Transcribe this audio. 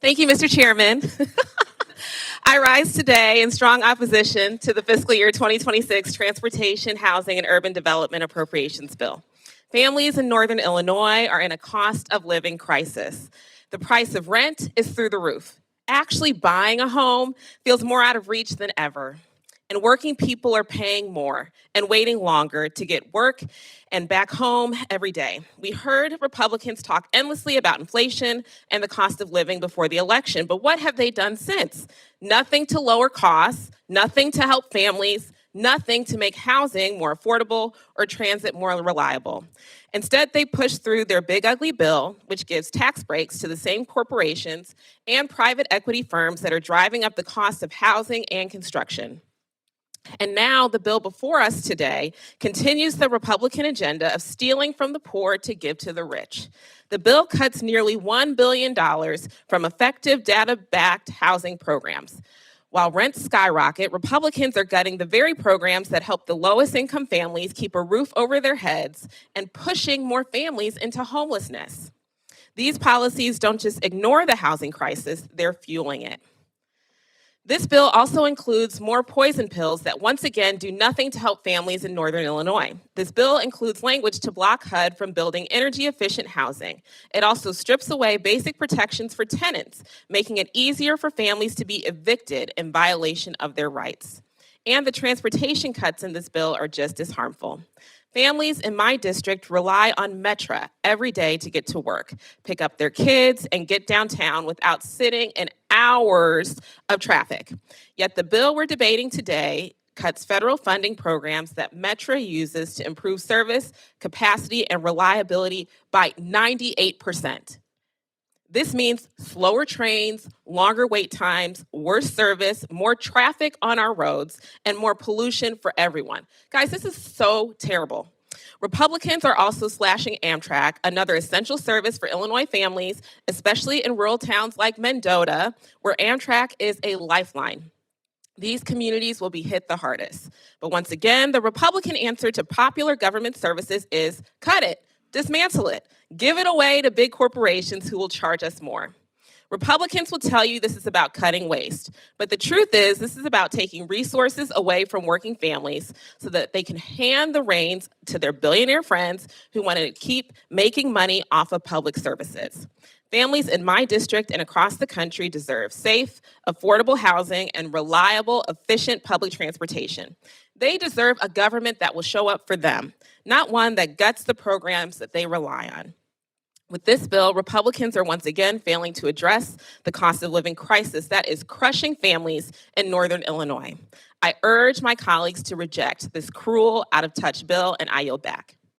Thank you, Mr. Chairman. I rise today in strong opposition to the fiscal year 2026 Transportation, Housing, and Urban Development Appropriations Bill. Families in Northern Illinois are in a cost of living crisis. The price of rent is through the roof. Actually buying a home feels more out of reach than ever. And working people are paying more and waiting longer to get work and back home every day. We heard Republicans talk endlessly about inflation and the cost of living before the election, but what have they done since? Nothing to lower costs, nothing to help families, nothing to make housing more affordable or transit more reliable. Instead, they push through their big ugly bill, which gives tax breaks to the same corporations and private equity firms that are driving up the cost of housing and construction. And now the bill before us today continues the Republican agenda of stealing from the poor to give to the rich. The bill cuts nearly $1 billion from effective data-backed housing programs. While rents skyrocket, Republicans are gutting the very programs that help the lowest income families keep a roof over their heads and pushing more families into homelessness. These policies don't just ignore the housing crisis, they're fueling it. This bill also includes more poison pills that once again do nothing to help families in Northern Illinois. This bill includes language to block HUD from building energy-efficient housing. It also strips away basic protections for tenants, making it easier for families to be evicted in violation of their rights. And the transportation cuts in this bill are just as harmful. Families in my district rely on Metra every day to get to work, pick up their kids, and get downtown without sitting in hours of traffic. Yet the bill we're debating today cuts federal funding programs that Metra uses to improve service, capacity, and reliability by 98%. This means slower trains, longer wait times, worse service, more traffic on our roads, and more pollution for everyone. Guys, this is so terrible. Republicans are also slashing Amtrak, another essential service for Illinois families, especially in rural towns like Mendota, where Amtrak is a lifeline. These communities will be hit the hardest. But once again, the Republican answer to popular government services is cut it. Dismantle it. Give it away to big corporations who will charge us more. Republicans will tell you this is about cutting waste, but the truth is this is about taking resources away from working families so that they can hand the reins to their billionaire friends who want to keep making money off of public services. Families in my district and across the country deserve safe, affordable housing and reliable, efficient public transportation. They deserve a government that will show up for them, not one that guts the programs that they rely on. With this bill, Republicans are once again failing to address the cost of living crisis that is crushing families in Northern Illinois. I urge my colleagues to reject this cruel, out-of-touch bill, and I yield back.